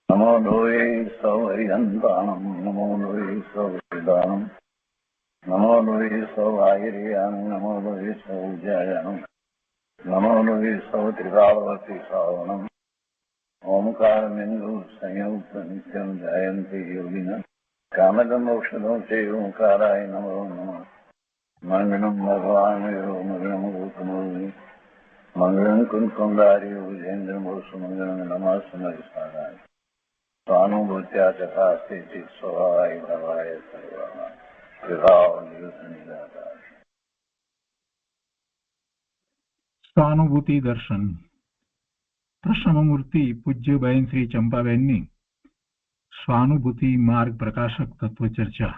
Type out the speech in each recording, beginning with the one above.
નમો લોહે સૌહરિહંતાણમ નમો લોહે સૌહરિદાનમ નમો લોહે સૌહાયરિયાનમ નમો લોહે સૌજયાનમ નમો લોહે સૌત્રિકાવતી શ્રાવણમ ઓમકારમિંદુ સંયુક્ત નિત્યમ જયંતિ યોગિન કામદમોક્ષદો તે ઓંકારાય નમો નમઃ મંગલમ ભગવાન મંગલમ ગૌતમોર્મિ મંગલમ કુંકુંદારી વિજેન્દ્રમોષ મંગલમ નમઃ સારાય સ્વાનુભૂત્યા તથા સ્થિતિ સ્વભાવાય ભવાય સર્વમાં વિભાવ નિરુદ્ધ નિરાકાર. સ્વાનુભૂતિ દર્શન. પ્રસન્નમૂર્તિ પૂજ્યબહેન શ્રી ચંપાબેનની સ્વાનુભૂતિ માર્ગ પ્રકાશક તત્વ ચર્ચા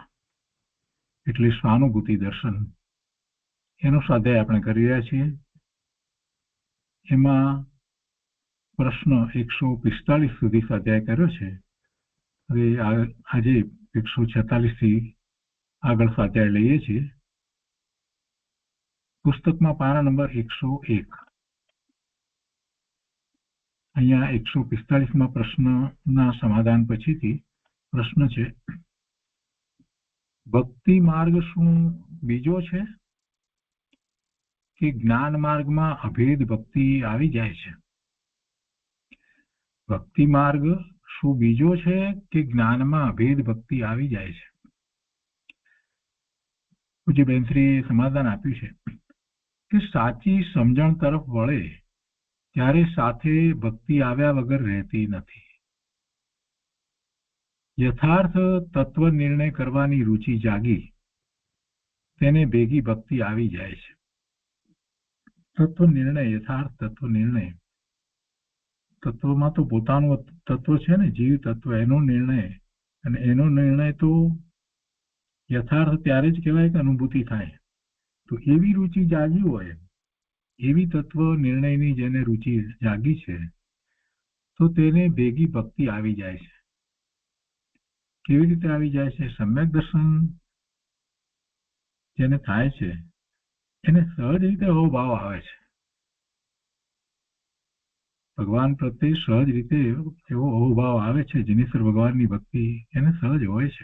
એટલે સ્વાનુભૂતિ દર્શન એનો સ્વાધ્યાય આપણે કરી રહ્યા છીએ. એમાં પ્રશ્ન 145 સુધી સ્વાધ્યાય કર્યો છે. હવે આજે 146 થી આગળ સ્વાધ્યાય લઈએ છીએ. પુસ્તકમાં પાના નંબર 101. અહીંયા 145માં પ્રશ્નના સમાધાન પછીથી પ્રશ્ન છે, ભક્તિ માર્ગ શું બીજો છે કે જ્ઞાન માર્ગમાં અભેદ ભક્તિ આવી જાય છે? ભક્તિ માર્ગ શું બીજો છે કે જ્ઞાનમાં અભેદ ભક્તિ આવી જાય છે? પૂજ્ય બેનશ્રીએ સમાધાન આપ્યું છે કે સાચી સમજણ તરફ વળે ત્યારે સાથે ભક્તિ આવ્યા વગર રહેતી નથી. યથાર્થ તત્વ નિર્ણય કરવાની રુચિ જાગી તેને ભેગી ભક્તિ આવી જાય છે. તત્વ નિર્ણય, યથાર્થ તત્વ નિર્ણય, તત્વમાં તો પોતાનું તત્વ છે ને, જીવ તત્વ, એનો નિર્ણય, અને એનો નિર્ણય તો યથાર્થ ત્યારે જ કહેવાય કે અનુભૂતિ થાય. તો એવી રુચિ જાગી હોય, એવી તત્વ નિર્ણયની જેને રુચિ જાગી છે, તો તેને ભેગી ભક્તિ આવી જાય છે. કેવી રીતે આવી જાય છે? સમ્યક દર્શન જેને થાય છે એને સહજ રીતે અહોભાવ આવે છે. ભગવાન પ્રત્યે સહજ રીતે એવો અહોભાવ આવે છે. જિનેશ્વર ભગવાનની ભક્તિ એને સહજ હોય છે.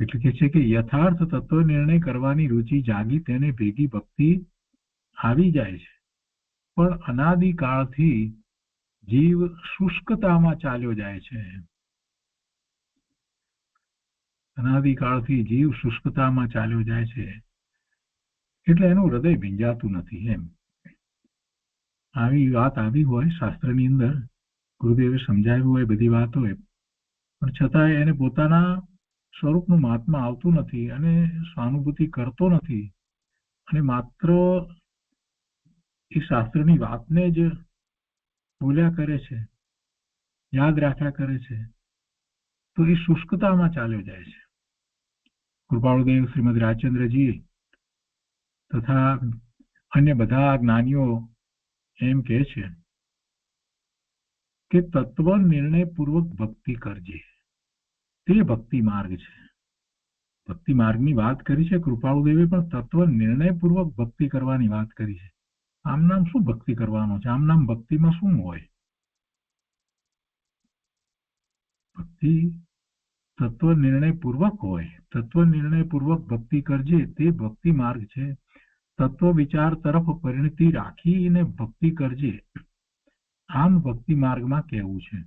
એટલે કે છે કે યથાર્થ તત્વ નિર્ણય કરવાની રુચિ જાગી તેને ભેગી ભક્તિ આવી જાય છે. પણ અનાદિકાળથી જીવ શુષ્કતામાં ચાલ્યો જાય છે. અનાદિકાળથી જીવ શુષ્કતામાં ચાલ્યો જાય છે એટલે એનું હૃદય ભીંજાતું નથી. એમ આવી વાત આવી હોય શાસ્ત્રની અંદર, ગુરુદેવે સમજાવ્યું હોય, બધી વાત હોય, પણ છતાંય એને પોતાના સ્વરૂપનું મહાત્મા આવતું નથી અને સ્વાનુભૂતિ કરતો નથી અને માત્ર એ શાસ્ત્રની વાતને જ બોલ્યા કરે છે, યાદ રાખ્યા કરે છે, તો એ શુષ્કતામાં ચાલ્યો જાય છે. કૃપાળુદેવ શ્રીમદ રાજચંદ્રજી તથા અન્ય બધા જ્ઞાનીઓ એમ કહે છે કે તત્વ નિર્ણય પૂર્વક ભક્તિ કરજે, તે ભક્તિ માર્ગ છે. ભક્તિ માર્ગની વાત કરી છે કૃપાળુદેવે, પણ તત્વ નિર્ણય પૂર્વક ભક્તિ કરવાની વાત કરી છે. આમ નામ શું ભક્તિ કરવાનો છે? આમ નામ ભક્તિમાં શું હોય? ભક્તિ તત્વ નિર્ણય પૂર્વક હોય. તત્વ નિર્ણય પૂર્વક ભક્તિ કરજે, તે ભક્તિ માર્ગ છે. તત્વ વિચાર તરફ પરિણતિ રાખીને ભક્તિ કરજે, આમ ભક્તિ માર્ગમાં કહેવું છે.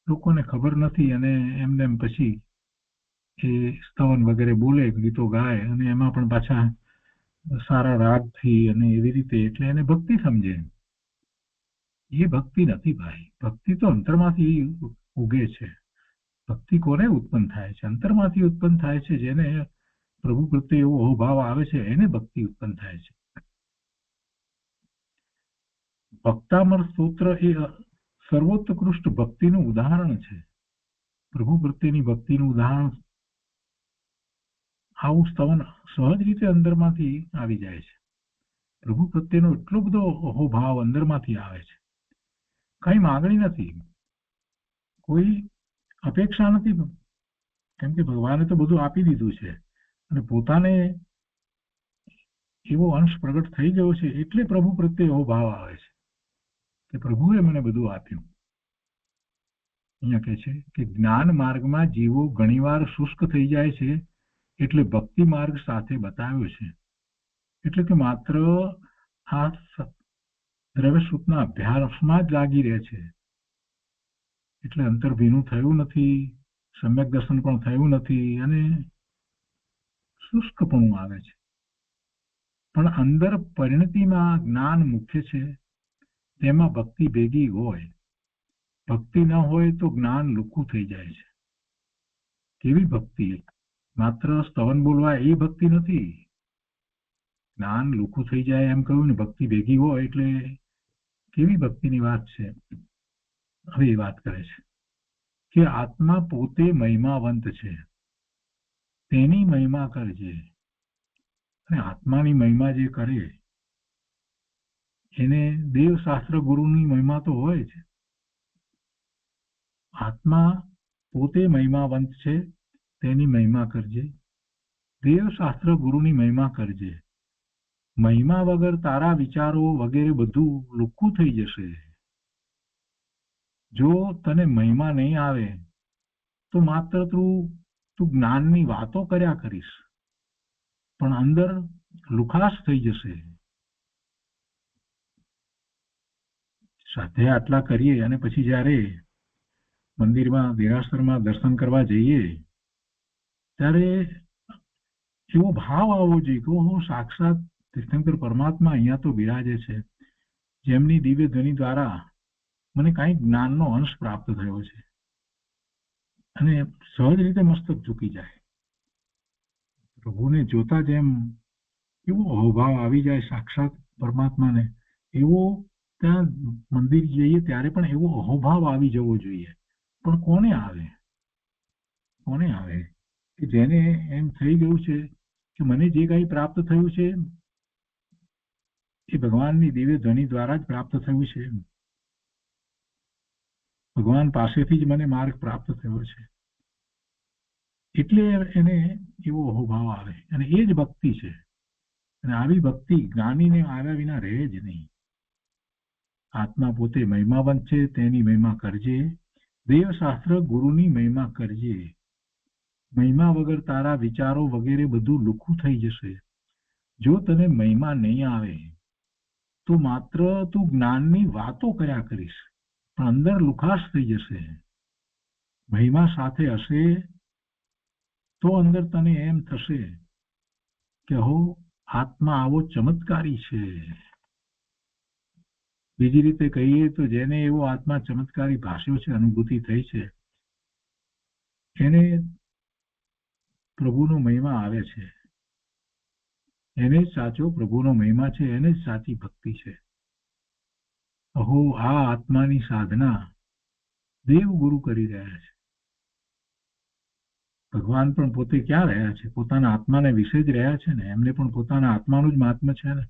લોકોને ખબર નથી અને એમને પછી એ સ્તવન વગેરે બોલે, ગીતો ગાય અને એમાં પણ પાછા સારા રાગથી અને એવી રીતે, એટલે એને ભક્તિ સમજે. એ ભક્તિ નથી ભાઈ. ભક્તિ તો અંતરમાંથી ઉગે છે. ભક્તિ કોને ઉત્પન્ન થાય છે? અંતરમાંથી ઉત્પન્ન થાય છે. જેને પ્રભુ પ્રત્યે એવો અહોભાવ આવે છે એને ભક્તિ ઉત્પન્ન થાય છે. ભક્તામર સ્તોત્ર એ સર્વોત્કૃષ્ટ ભક્તિનું ઉદાહરણ છે. પ્રભુ પ્રત્યેની ભક્તિનું ઉદાહરણ. આવું સ્તવન સહજ રીતે અંદરમાંથી આવી જાય છે. પ્રભુ પ્રત્યેનો એટલો બધો અહોભાવ અંદરમાંથી આવે છે. કઈ માગણી નથી, કોઈ અપેક્ષા નથી, કેમ કે ભગવાને તો બધું આપી દીધું છે અને પોતાને એવો અંશ પ્રગટ થઈ ગયો છે એટલે પ્રભુ પ્રત્યે અહોભાવ આવે છે. કે પ્રભુએ મને બધું આપ્યું. અહીંયા કહે છે કે જ્ઞાન માર્ગમાં જીવો ઘણીવાર શુષ્ક થઈ જાય છે, એટલે ભક્તિ માર્ગ સાથે બતાવ્યો છે. એટલે કે માત્ર આ દ્રવ્ય સુખના અભ્યાસમાં જ લાગી રહે છે, એટલે અંતર ભીનું થયું નથી, સમ્યક દર્શન પણ થયું નથી, અને શુષ્કપણું આવે છે. પણ અંદર પરિણતિમાં જ્ઞાન મુખ્ય છે, તેમાં ભક્તિ ભેગી હોય. ભક્તિ ન હોય તો જ્ઞાન લુખું થઈ જાય છે. કેવી ભક્તિ? માત્ર સ્તવન બોલવા એ ભક્તિ નથી. જ્ઞાન લુખું થઈ જાય એમ કહ્યું ને, ભક્તિ ભેગી હોય એટલે કેવી ભક્તિની વાત છે. હવે એ વાત કરે છે કે આત્મા પોતે મહિમાવંત છે, તેની મહિમા કરજે. અને આત્માની મહિમા જે કરે એને દેવશાસ્ત્ર ગુરુની મહિમા તો હોય જ. આત્મા પોતે મહિમાવંત છે, તેની મહિમા કરજે. દેવશાસ્ત્ર ગુરુની મહિમા કરજે. મહિમા વગર તારા વિચારો વગેરે બધું લુખ્ખું થઈ જશે. જો તને મહિમા નહીં આવે તો માત્ર તું જ્ઞાનની વાતો કર્યા કરીશ, પણ અંદર લુખાશ થઈ જશે. સાથે આટલા કરીએ અને પછી જ્યારે મંદિરમાં દેરાસરમાં દર્શન કરવા જઈએ ત્યારે એવો ભાવ આવવો જોઈએ કે ઓહો, સાક્ષાત તીર્થંકર પરમાત્મા અહીંયા તો બિરાજે છે, જેમની દિવ્ય ધ્વનિ દ્વારા મને કાંઈક જ્ઞાનનો અંશ પ્રાપ્ત થયો છે. અને સહજ રીતે મસ્તક ઝૂકી જાય. પ્રભુને જોતા જેમ એવો અહોભાવ આવી જાય સાક્ષાત પરમાત્માને, એવો ત્યાં મંદિર જઈએ ત્યારે પણ એવો અહોભાવ આવી જવો જોઈએ. પણ કોને આવે? કોને આવે? કે જેને એમ થઈ ગયું છે કે મને જે કંઈ પ્રાપ્ત થયું છે એ ભગવાનની દિવ્ય ધ્વનિ દ્વારા જ પ્રાપ્ત થયું છે. ભગવાન પાસેથી જ મને માર્ગ પ્રાપ્ત થયો છે. એટલે એને એવો અહોભાવ આવે, અને એ જ ભક્તિ છે. અને આવી ભક્તિ જ્ઞાનીને આવ્યા વિના રહે જ નહીં. આત્મા પોતે મહિમાવંત છે, તેની મહિમા કરજે. દેવશાસ્ત્ર ગુરુની મહિમા કરજે. મહિમા વગર તારા વિચારો વગેરે બધું લુખ્ખું થઈ જશે. જો તને મહિમા નહીં આવે તો માત્ર તું જ્ઞાનની વાતો કર્યા કરીશ, પણ અંદર લુખાશ થઈ જશે. મહિમા સાથે હશે તો અંદર તને એમ થશે કે હો, આત્મા આવો ચમત્કારી છે. બીજી રીતે કહીએ તો જેને એવો આત્મા ચમત્કારી ભાષ્યો છે, અનુભૂતિ થઈ છે, એને પ્રભુનો મહિમા આવે છે. એને જ સાચો પ્રભુનો મહિમા છે, એને જ સાચી ભક્તિ છે. અહો, આ આત્માની સાધના દેવ ગુરુ કરી રહ્યા છે. ભગવાન પણ પોતે ક્યાં રહ્યા છે? પોતાના આત્માને વિશે જ રહ્યા છે ને. એમને પણ પોતાના આત્માનું જ મહાત્મ્ય છે ને.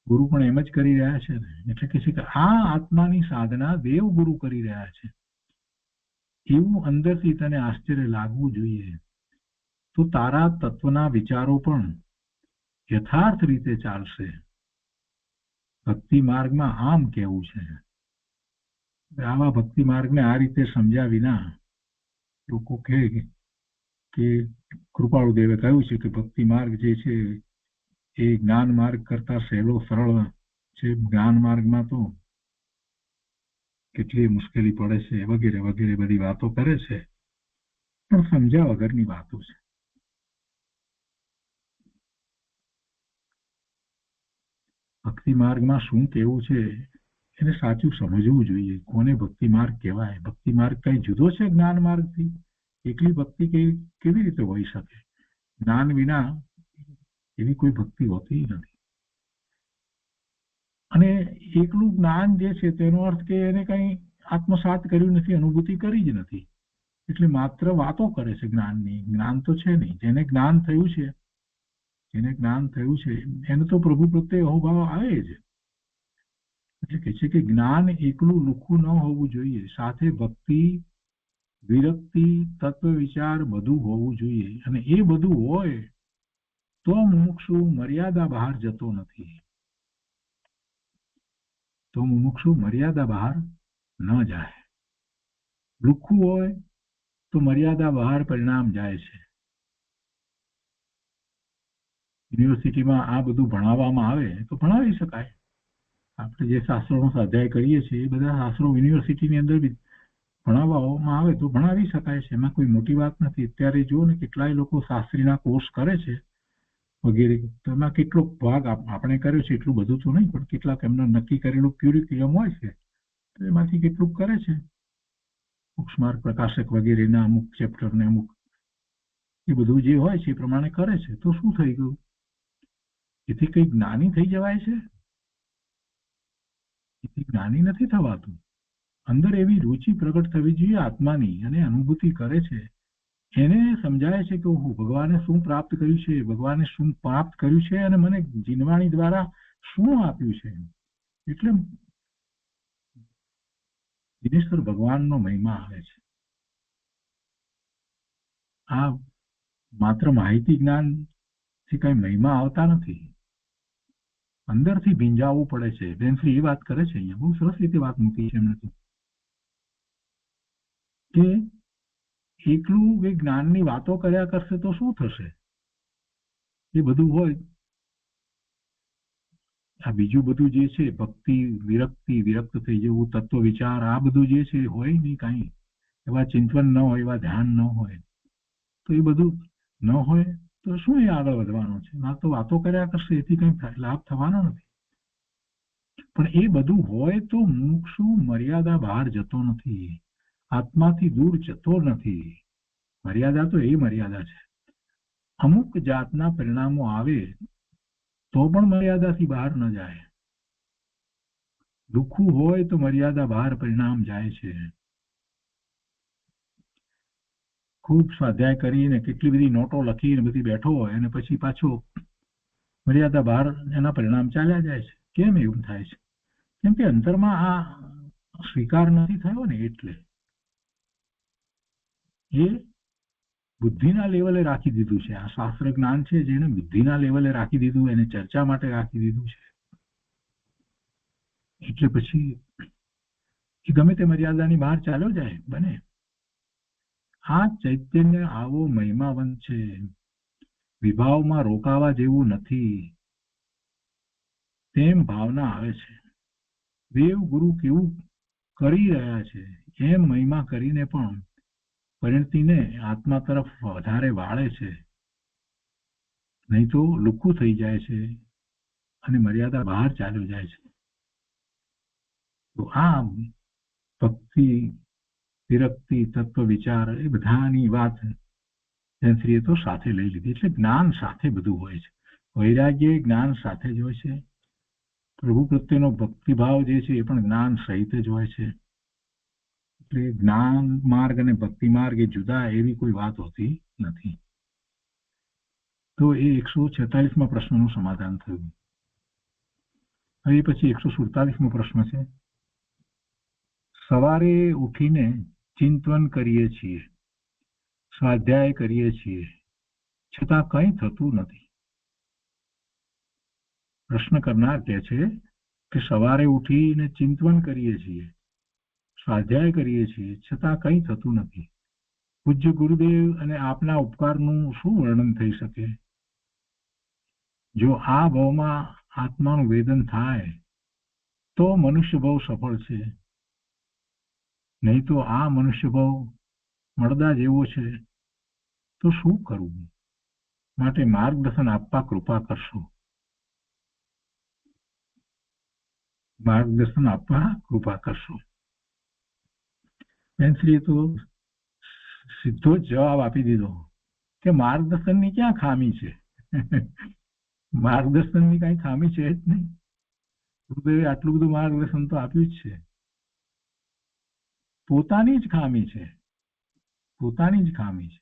ગુરુ પણ એમ જ કરી રહ્યા છે ને. એટલે કે છે કે આ આત્માની સાધના દેવ ગુરુ કરી રહ્યા છે. એવું અંદરથી તને આશ્ચર્ય લાગવું જોઈએ. તો તારા તત્વના વિચારો પણ યથાર્થ રીતે ચાલશે. ભક્તિ માર્ગમાં આમ કેવું છે. આવા ભક્તિ માર્ગને આ રીતે સમજ્યા વિના લોકો કહે કે કૃપાળુ દેવે કહ્યું છે કે ભક્તિ માર્ગ જે છે એ જ્ઞાન માર્ગ કરતા સહેલો સરળ છે. જ્ઞાન માર્ગમાં તો કેટલી મુશ્કેલી પડે છે, વગેરે વગેરે બધી વાતો કરે છે, પણ સમજ્યા વગરની વાતો છે. ભક્તિ માર્ગમાં શું કેવું છે એને સાચું સમજવું જોઈએ. કોને ભક્તિ માર્ગ કહેવાય? ભક્તિ માર્ગ કઈ જુદો છે જ્ઞાન માર્ગથી? એકલી ભક્તિ કેવી રીતે હોઈ શકે? જ્ઞાન વિના એવી કોઈ ભક્તિ હોતી નથી. અને એકલું જ્ઞાન જે છે તેનો અર્થ કે એને કઈ આત્મસાત કર્યું નથી, અનુભૂતિ કરી જ નથી, એટલે માત્ર વાતો કરે છે જ્ઞાનની. જ્ઞાન તો છે નહીં. જેને જ્ઞાન થયું છે એને તો પ્રભુ પ્રત્યે અહોભાવ આવે જ. એટલે કે છે કે જ્ઞાન એકલું લુખ્ખું ન હોવું જોઈએ, સાથે ભક્તિ, વિરક્તિ, તત્વ વિચાર બધું હોવું જોઈએ. અને એ બધું હોય તો મુમુક્ષુ મર્યાદા બહાર જતો નથી. તો તો મુમુક્ષુ મર્યાદા બહાર ન જાય. લુખ્ખું હોય તો મર્યાદા બહાર પરિણામ જાય છે. યુનિવર્સિટીમાં આ બધું ભણાવવામાં આવે તો ભણાવી શકાય. આપણે જે શાસ્ત્રોનો સ્વાધ્યાય કરીએ છીએ એ બધા શાસ્ત્રો યુનિવર્સિટીની અંદર બી ભણાવવામાં આવે તો ભણાવી શકાય છે. એમાં કોઈ મોટી વાત નથી. અત્યારે જુઓ ને કેટલાય લોકો શાસ્ત્રીના કોર્સ કરે છે વગેરે, તો એમાં કેટલો ભાગ આપણે કર્યો છે એટલું બધું તો નહીં, પણ કેટલાક એમનો નક્કી કરેલું ક્યુરિક્યુલમ હોય છે તો એમાંથી કેટલુંક કરે છે. બુક્સમાર્ક પ્રકાશક વગેરેના અમુક ચેપ્ટર ને અમુક એ બધું જે હોય છે એ પ્રમાણે કરે છે. તો શું થઈ ગયું? એથી કઈ જ્ઞાની થઈ જવાય છે? એથી જ્ઞાની નથી થવાતું. અંદર એવી રુચિ પ્રગટ થવી જોઈએ આત્માની, અને અનુભૂતિ કરે છે એને સમજાય છે કે હું ભગવાને શું પ્રાપ્ત કર્યું છે, ભગવાને શું પ્રાપ્ત કર્યું છે અને મને જીનવાણી દ્વારા શું આપ્યું છે. એટલે દિનેશ્વર ભગવાનનો મહિમા આવે છે. આ માત્ર માહિતી જ્ઞાન થી કઈ મહિમા આવતા નથી, અંદરથી ભીંજાવવું પડે છે. બેનશ્રી એ વાત કરે છે અહીંયા, બહુ સરસ રીતે વાત મૂકી છે એમને તો, કે એકલું એ જ્ઞાનની વાતો કર્યા કરશે તો શું થશે? એ બધું હોય, આ બીજું બધું જે છે ભક્તિ, વિરક્તિ, વિરક્ત થઈ જવું, તત્વ વિચાર, આ બધું જે છે હોય નહીં કાંઈ. એવા ચિંતન ન હોય, એવા ધ્યાન ન હોય, તો એ બધું ન હોય તો શું એ આગળ વધવાનું છે? ના તો વાતો કર્યા કરશે, એથી કંઈ લાભ થવાનો નથી. પણ એ બધું હોય તો મુમુક્ષુ મર્યાદા બહાર જતો નથી, આત્માથી દૂર જતો નથી. મર્યાદા તો એ મર્યાદા છે. અમુક જાતના પરિણામો આવે તો પણ મર્યાદાથી બહાર ન જાય. દુઃખું હોય તો મર્યાદા બહાર પરિણામ જાય છે. ખૂબ સ્વાધ્યાય કરીને કેટલી બધી નોટો લખીને બધી બેઠો હોય અને પછી પાછો મર્યાદા બહાર એના પરિણામ ચાલ્યા જાય છે. કેમ એવું થાય છે? કેમ કે અંતરમાં આ સ્વીકાર નથી થયો ને, એટલે એ બુદ્ધિના લેવલે રાખી દીધું છે. આ શાસ્ત્ર જ્ઞાન છે જેને બુદ્ધિના લેવલે રાખી દીધું, એને ચર્ચા માટે રાખી દીધું છે. એટલે પછી એ ગમે તે મર્યાદાની બહાર ચાલ્યો જાય બને. આ ચૈતન્ય આવો મહિમાવંત છે, વિભાવમાં રોકાવા જેવું નથી તેમ ભાવના આવે છે. દેવ ગુરુ કેવું કરી રહ્યા છે એમ મહિમા કરીને પણ પરિણતિને આત્મા તરફ વધારે વાળે છે. નહીં તો લુખ્ખું થઈ જાય છે અને મર્યાદા બહાર ચાલ્યો જાય છે. તો આ ભક્તિ, વિરક્તિ, તત્વ વિચાર એ બધાની વાત શ્રીએ તો સાથે લઈ લીધી. એટલે જ્ઞાન સાથે બધું હોય છે. વૈરાગ્ય જ્ઞાન સાથે જ હોય છે. પ્રભુ પ્રત્યેનો ભક્તિભાવ જે છે એ પણ જ્ઞાન સહિત જ હોય છે. એટલે જ્ઞાન માર્ગ અને ભક્તિ માર્ગ એ જુદા એવી કોઈ વાત હોતી નથી. તો એ 146માં પ્રશ્નનું સમાધાન થયું. હવે પછી 147મો પ્રશ્ન છે. સવારે ઉઠીને ચિંતન કરીએ છીએ, સ્વાધ્યાય કરીએ છીએ, છતાં કંઈ થતું નથી. પ્રશ્ન કરનાર કહે છે કે સવારે ઉઠીને ચિંતન કરીએ છીએ, સ્વાધ્યાય કરીએ છીએ, છતાં કંઈ થતું નથી. પૂજ્ય ગુરુદેવ અને આપના ઉપકારનું શું વર્ણન થઈ શકે? જો આ ભાવમાં આત્માનું વેદન થાય તો મનુષ્ય ભાવ સફળ છે, નહીં તો આ મનુષ્ય ભાવ મળદા જેવો છે. તો શું કરવું? માટે માર્ગદર્શન આપવા કૃપા કરશો. માર્ગદર્શન આપવા કૃપા કરશો. બેનશ્રીએ તો સીધો જ જવાબ આપી દીધો કે માર્ગદર્શનની ક્યાં ખામી છે? માર્ગદર્શનની કઈ ખામી છે જ નહીં. ગુરુદેવે આટલું બધું માર્ગદર્શન તો આપ્યું જ છે. પોતાની જ ખામી છે, પોતાની જ ખામી છે.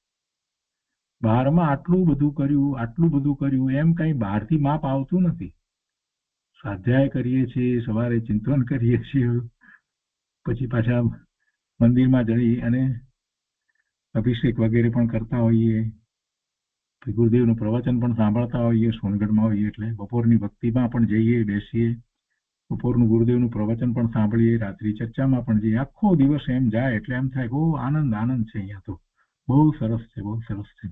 બહારમાં આટલું બધું કર્યું એમ કઈ બહારથી માપ આવતું નથી. સ્વાધ્યાય કરીએ છીએ, સવારે ચિંતન કરીએ છીએ, પછી પાછા મંદિરમાં જઈ અને અભિષેક વગેરે પણ કરતા હોઈએ, ગુરુદેવનું પ્રવચન પણ સાંભળતા હોઈએ, સોનગઢમાં હોઈએ એટલે બપોરની ભક્તિમાં પણ જઈએ, બેસીએ, બપોરનું ગુરુદેવનું પ્રવચન પણ સાંભળીએ, રાત્રિ ચર્ચામાં પણ જઈએ, આખો દિવસ એમ જાય એટલે એમ થાય બહુ આનંદ આનંદ છે. અહીંયા તો બહુ સરસ છે, બહુ સરસ છે.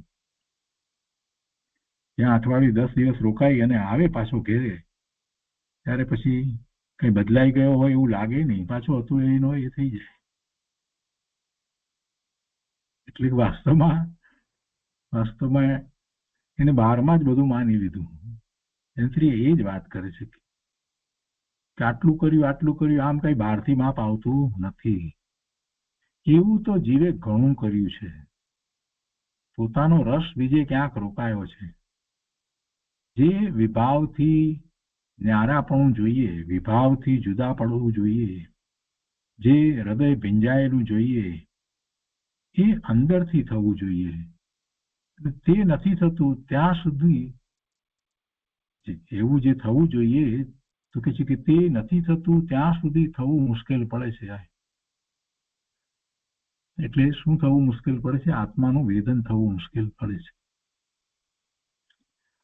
ત્યાં અઠવાડિયું 10 દિવસ રોકાઈ અને આવે પાછો ઘેરે, ત્યારે પછી કઈ બદલાઈ ગયો હોય એવું લાગે નહીં, પાછો હતું એનો એ થઈ જાય. એટલે વાસ્તવમાં એને બહારમાં જ બધું માની લીધું. એન્થ્રી એ જ વાત કરે છે કે આટલું કર્યું, આમ કઈ બહારથી માપ આવતું નથી. એવું તો જીવે ઘણું કર્યું છે. પોતાનો રસ બીજે ક્યાંક રોકાયો છે. જે વિભાવથી ન્યારાપણું જોઈએ, વિભાવથી જુદા પડવું જોઈએ, જે હૃદય ભીંજાયેલું જોઈએ, એ અંદરથી થવું જોઈએ. તે નથી થતું ત્યાં સુધી એવું જે થવું જોઈએ તો કે છે કે તે નથી થતું ત્યાં સુધી થવું મુશ્કેલ પડે છે. એટલે શું થવું મુશ્કેલ પડે છે? આત્માનું વેદન થવું મુશ્કેલ પડે છે.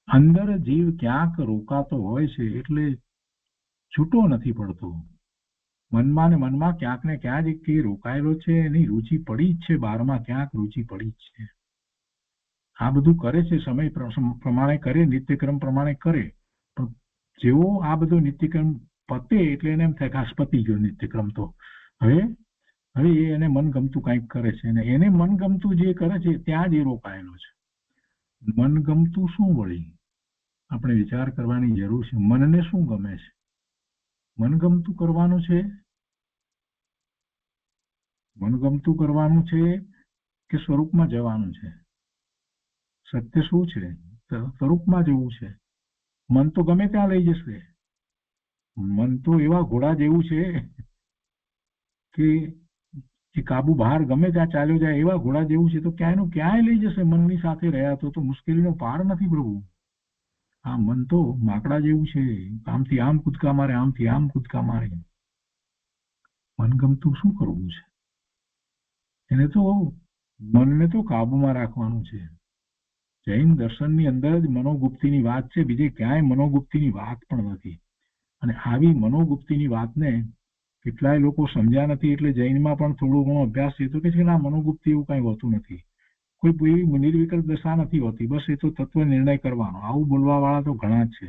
અંદર જીવ ક્યાંક રોકાતો હોય છે એટલે છૂટો નથી પડતો. મનમાં ને મનમાં ક્યાંક ને ક્યાંક કે રોકાયેલો છે, એની રુચિ પડી જ છે, બહારમાં ક્યાંક રુચિ પડી જ છે. આ બધું કરે છે, સમય પ્રમાણે કરે, નિત્યક્રમ પ્રમાણે કરે, પણ જેવો આ બધો નિત્યક્રમ પતે એટલે એને એમ થાય કે પતી ગયો નિત્યક્રમ, તો હવે એને મનગમતું કંઈક કરે છે, અને એને મનગમતું જે કરે છે ત્યાં જ એ રોકાયેલો છે. મનગમતું શું વળી આપણે વિચાર કરવાની જરૂર છે. મનને શું ગમે છે? મનગમતું કરવાનું છે કે સ્વરૂપમાં જવાનું છે? સત્ય શું છે? સ્વરૂપમાં જવું છે. મન તો ગમે ત્યાં લઈ જશે. મન તો એવા ઘોડા જેવું છે કે કાબુ બહાર ગમે ત્યાં ચાલ્યો જાય એવા ઘોડા જેવું છે, તો ક્યાંય લઈ જશે. મનની સાથે રહ્યા તો મુશ્કેલીનો પાર નથી પ્રભુ. આ મન તો માકડા જેવું છે, આમથી આમ કૂદકા મારે, આમથી આમ કૂદકા મારે. મનગમતું શું કરવું છે? મનને તો કાબુમાં રાખવાનું છે. જૈન દર્શનની અંદર જ મનોગુપ્તિની વાત છે, બીજે ક્યાંય મનોગુપ્તિની વાત પણ નથી. અને આવી મનોગુપ્તિની વાતને કેટલાય લોકો સમજ્યા નથી, એટલે જૈનમાં પણ થોડો ઘણો અભ્યાસ છે તો કે છે ના, મનોગુપ્તિ એવું કઈ હોતું નથી. કોઈ એવી નિર્વિકલ્પ દશા નથી હોતી. બસ એ તો તત્વ નિર્ણય કરવાનો. આવું બોલવા વાળા તો ઘણા જ છે.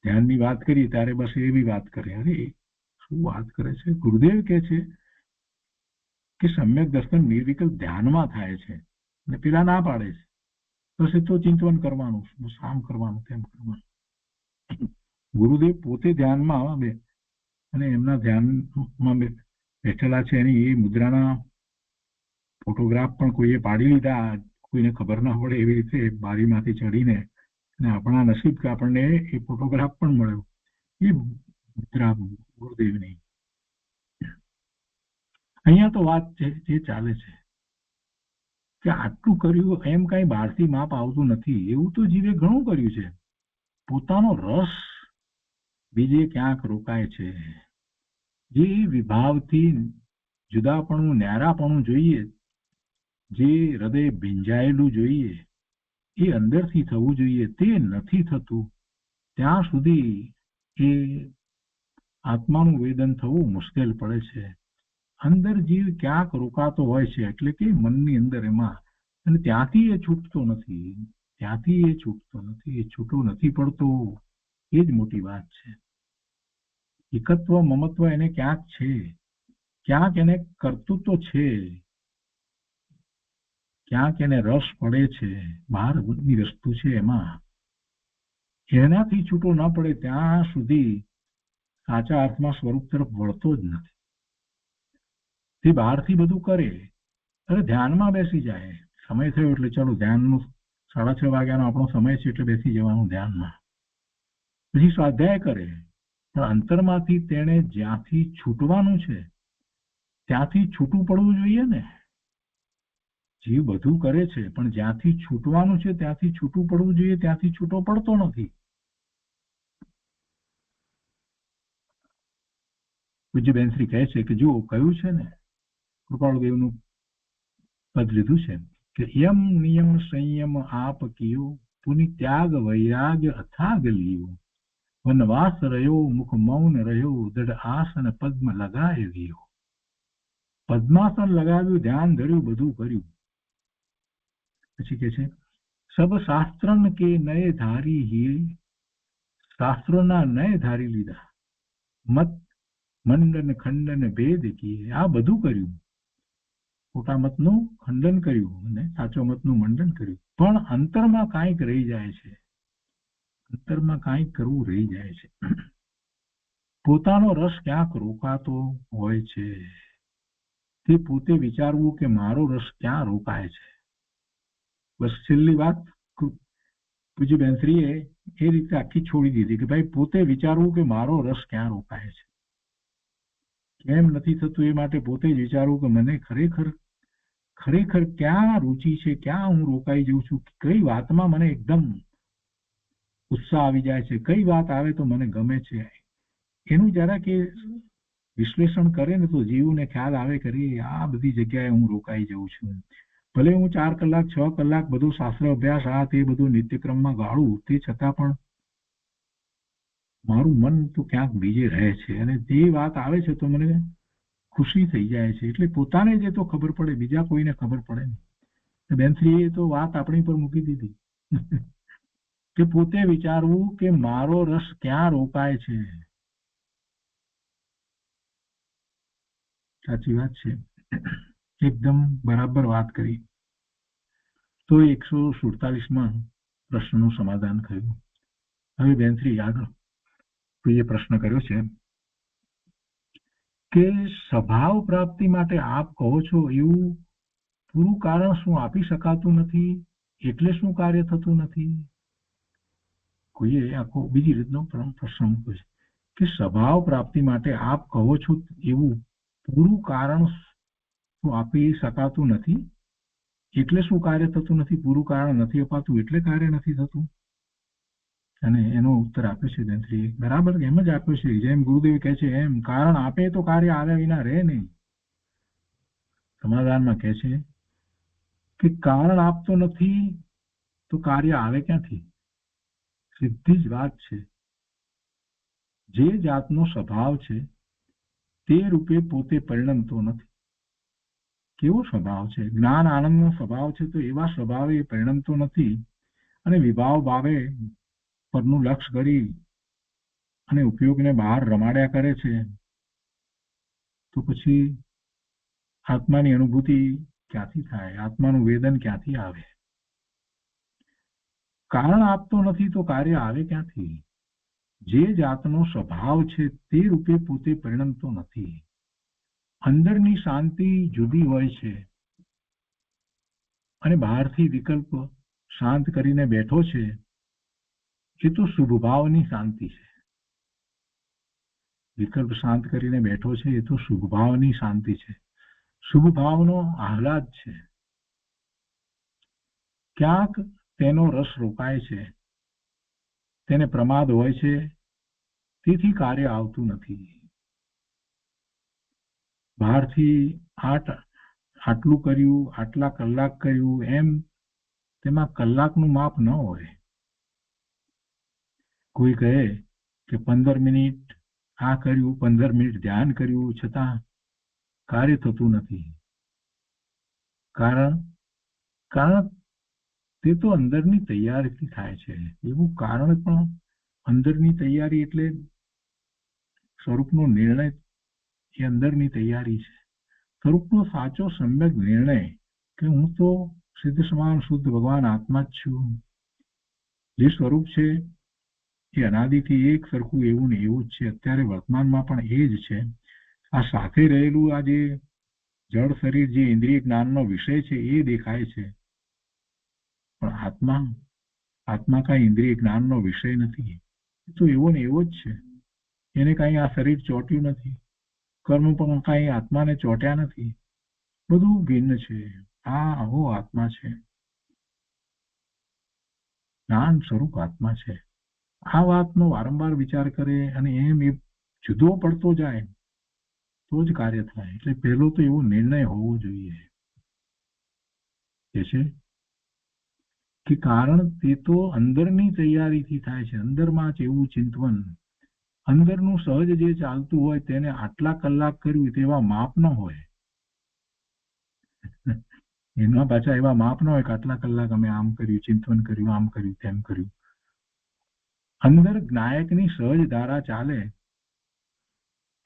ધ્યાનની વાત કરીએ ત્યારે બસ એવી વાત કરે. અરે શું વાત કરે છે? ગુરુદેવ કહે છે કે સમ્યક દર્શન નિર્વિકલ્પ ધ્યાનમાં થાય છે, અને પેલા ના પાડે છે બસ એ તો ચિંતન કરવાનું, આમ કરવાનું, તેમ કરવાનું. ગુરુદેવ પોતે ધ્યાનમાં આવે અને એમના ધ્યાનમાં બેઠેલા છે, એની એ મુદ્રાના ફોટોગ્રાફ પણ કોઈએ પાડી લીધા, કોઈને ખબર ના પડે એવી રીતે બારીમાંથી ચડીને, અને આપણા નસીબ કે આપણને એ ફોટોગ્રાફ પણ મળ્યો. એ મુદ્રા ગુરુદેવની. અહીંયા તો વાત જે ચાલે છે કે આટલું કર્યું એમ કઈ બહારથી માપ આવતું નથી. એવું તો જીવે ઘણું કર્યું છે. પોતાનો રસ બીજે ક્યાંક રોકાય છે. જે વિભાવથી જુદાપણું, ન્યારાપણું જોઈએ, જે હૃદય ભીંજાયેલું જોઈએ, એ અંદરથી થવું જોઈએ, તે નથી થતું ત્યાં સુધી એ આત્માનું વેદન થવું મુશ્કેલ પડે છે. અંદર જીવ ક્યાંક રોકાતો હોય છે, એટલે કે મનની અંદર એમાં, અને ત્યાંથી એ છૂટતો નથી. એ છૂટો નથી પડતો. એ જ મોટી વાત છે. એકત્વ મમત્વ એને ક્યાંક છે, ક્યાંક એને કર્તૃત્વ છે, ક્યાંક એને રસ પડે છે. બહાર બધી વસ્તુ છે એમાં એનાથી છૂટો ન પડે ત્યાં સુધી સાચા અર્થમાં સ્વરૂપ તરફ વળતો જ નથી. તે બહારથી બધું કરે, અરે ધ્યાનમાં બેસી જાય, સમય થયો એટલે ચાલો ધ્યાનનું 6:30 વાગ્યાનો આપણો સમય છે એટલે બેસી જવાનું ધ્યાનમાં. પછી સ્વાધ્યાય કરે, પણ અંતરમાંથી તેને જ્યાંથી છૂટવાનું છે ત્યાંથી છૂટું પડવું જોઈએ ને. જીવ બધું કરે છે, પણ જ્યાંથી છૂટવાનું છે ત્યાંથી છૂટું પડવું જોઈએ, ત્યાંથી છૂટો પડતો નથી. પૂજ્ય બેનશ્રી કહે છે કે જુઓ, કહ્યું છે ને, કૃપાળુદેવનું પદ લીધું છે કે યમ નિયમ સંયમ આપ કિયો, પુનિ ત્યાગ વૈરાગ્ય અથાગ લીયો, વનવાસ રહ્યો, મુખ મૌન રહ્યો, દઢ આસન પદ્મ લગાવ્યો. પદ્માસન લગાવ્યું, ધ્યાન ધર્યું, બધું કર્યું. પછી કે છે સબ શાસ્ત્રન કે નય ધારી હીએ, શાસ્ત્રોના નય ધારી લીધા. મત મંડન ખંડન ભેદ કીએ. આ બધું કર્યું, ખોટા મતનું ખંડન કર્યું અને સાચો મતનું મંડન કર્યું, પણ અંતરમાં કાંઈક રહી જાય છે. અંતરમાં કાંઈક કરવું રહી જાય છે. પોતાનો રસ ક્યાંક રોકાતો હોય છે. તે પોતે વિચારવું કે મારો રસ ક્યાં રોકાય છે. બસ છેલ્લી વાત પૂજ્ય બેનશ્રીએ એ રીતે આખી છોડી દીધી કે ભાઈ પોતે વિચારવું કે મારો રસ ક્યાં રોકાય છે. કેમ નથી થતું એ માટે પોતે જ વિચારવું કે મને ખરેખર ક્યાં રુચિ છે, ક્યાં હું રોકાઈ જઉં છું, કઈ વાતમાં મને એકદમ ઉત્સાહ આવી જાય છે, કઈ વાત આવે તો મને ગમે છે. એનું જરા કે વિશ્લેષણ કરે ને તો જીવને ખ્યાલ આવે કરી આ બધી જગ્યાએ હું રોકાઈ જઉં છું. ભલે હું 4 કલાક 6 કલાક બધું શાસ્ત્ર અભ્યાસ આ તે બધું નિત્યક્રમમાં ગાળું, તે છતાં પણ મારું મન તો ક્યાંક બીજે રહે છે અને તે વાત આવે છે તો મને ખુશી થઈ જાય છે. એટલે પોતાને જે તો ખબર પડે, બીજા કોઈને ખબર પડે નહીં. બેનશ્રીએ તો વાત આપણી પર મૂકી દીધી કે પોતે વિચારવું કે મારો રસ ક્યાં રોકાય છે. સાચી વાત છે, એકદમ બરાબર વાત કરી. તો 147માં પ્રશ્નનું સમાધાન થયું. હવે બેનશ્રી આગળ જે પ્રશ્ન કર્યો છે કે સ્વભાવ પ્રાપ્તિ માટે આપ કહો છો એવું પૂરું કારણ શું આપી શકાતું નથી, એટલે શું કાર્ય થતું નથી? કોઈએ આખો બીજી રીતનો પ્રશ્ન મૂક્યો છે કે સ્વભાવ પ્રાપ્તિ માટે આપ કહો છો એવું પૂરું કારણ શું આપી શકાતું નથી, એટલે શું કાર્ય થતું નથી? પૂરું કારણ નથી અપાતું એટલે કાર્ય નથી થતું. અને એનો ઉત્તર આપ્યો છે બેનશ્રીએ બરાબર એમ જ આપ્યો છે, જેમ ગુરુદેવ કહે છે એમ. કારણ આપે તો કાર્ય આવ્યા વિના રહે નહીં. સમાધાનમાં કહે છે કે કારણ આપતો નથી તો કાર્ય આવે ક્યાંથી? સીધી જ વાત છે. જે જાતનો સ્વભાવ છે તે રૂપે પોતે પરિણમતો નથી. કેવો સ્વભાવ છે? જ્ઞાન આનંદનો સ્વભાવ છે તો એવા સ્વભાવે પરિણમતો નથી અને વિભાવ ભાવે પરનું લક્ષ કરી અને ઉપયોગને બહાર રમાડ્યા કરે છે. તો પછી આત્માની અનુભૂતિ ક્યાંથી થાય? આત્માનું વેદન ક્યાંથી આવે? કારણ આપતો નથી તો કાર્ય આવે ક્યાંથી? જે જાતનો સ્વભાવ છે તે રૂપે પોતે પરિણમતો નથી. અંદરની શાંતિ જુદી હોય છે અને બહારથી વિકલ્પ શાંત કરીને બેઠો છે, એ તો શુભ ભાવની શાંતિ છે. વિકલ્પ શાંત કરીને બેઠો છે એ તો શુભ ભાવની શાંતિ છે, શુભ ભાવનો આહલાદ છે. ક્યાંક તેનો રસ રોકાય છે, તેને પ્રમાદ હોય છે, તેથી કાર્ય આવતું નથી. બહારથી આટલું કર્યું, આટલા કલાક કર્યું એમ તેમાં કલાકનું માપ ન હોય. કોઈ કહે કે 15 મિનિટ આ કર્યું, 15 મિનિટ ધ્યાન કર્યું, છતાં કાર્ય થતું નથી. કારણ તે તો અંદરની તૈયારીથી થાય છે. એવું કારણ પણ અંદરની તૈયારી એટલે સ્વરૂપનો નિર્ણય એ અંદરની તૈયારી છે. સ્વરૂપનો સાચો સમ્યક નિર્ણય કે હું તો સિદ્ધ સમાન શુદ્ધ ભગવાન આત્મા જ છું. જે સ્વરૂપ છે એ અનાદિથી એક સરખું એવું ને એવું જ છે. અત્યારે વર્તમાનમાં પણ એ જ છે. આ સાથે રહેલું આ જે જળ શરીર જે ઇન્દ્રિય જ્ઞાનનો વિષય છે એ દેખાય છે, પણ આત્મા કાંઈ ઇન્દ્રિય જ્ઞાનનો વિષય નથી. એ તો એવો ને એવો જ છે. એને કાંઈ આ શરીર ચોટ્યું નથી, કર્મ પણ કાંઈ આત્માને ચોટ્યા નથી. બધું ભિન્ન છે. આ આવો આત્મા છે, જ્ઞાન સ્વરૂપ આત્મા છે. આ વાતનો વારંવાર વિચાર કરે અને એમ એ જુદો પડતો જાય તો જ કાર્ય થાય. એટલે પહેલો તો એવો નિર્ણય હોવો જોઈએ. કે છે કે કારણ તે તો અંદરની તૈયારીથી થાય છે, અંદરમાં જ એવું ચિંતવન, અંદરનું સહજ જે ચાલતું હોય તેને આટલા કલાક કર્યું તેવા માપ ન હોય. એમાં પાછા એવા માપ ન હોય કે આટલા કલાક અમે આમ કર્યું, ચિંતવન કર્યું, આમ કર્યું, તેમ કર્યું. અંદર જ્ઞાયકની સહજ ધારા ચાલે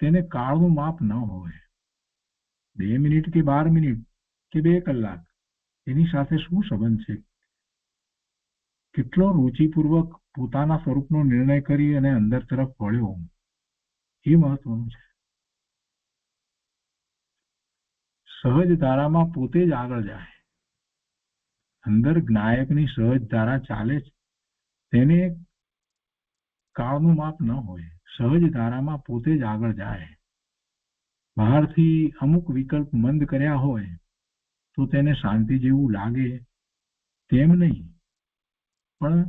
તેને કાળનું માપ ન હોય. 2 મિનિટ કે 12 મિનિટ કે 2 કલાક એની સાથે શું સંબંધ છે? કેટલો રુચિપૂર્વક પોતાના સ્વરૂપનો નિર્ણય કરી અને અંદર તરફ વળ્યો એ મહત્વનું છે. સહજ ધારામાં પોતે જ આગળ જાય. અંદર જ્ઞાયકની સહજ ધારા ચાલે છે તેને કાળનું માપ ન હોય. સહજ ધારામાં પોતે જ આગળ જાય. બહારથી અમુક વિકલ્પ મંદ કર્યા હોય તો તેને શાંતિ જેવું લાગે તેમ નહીં, પણ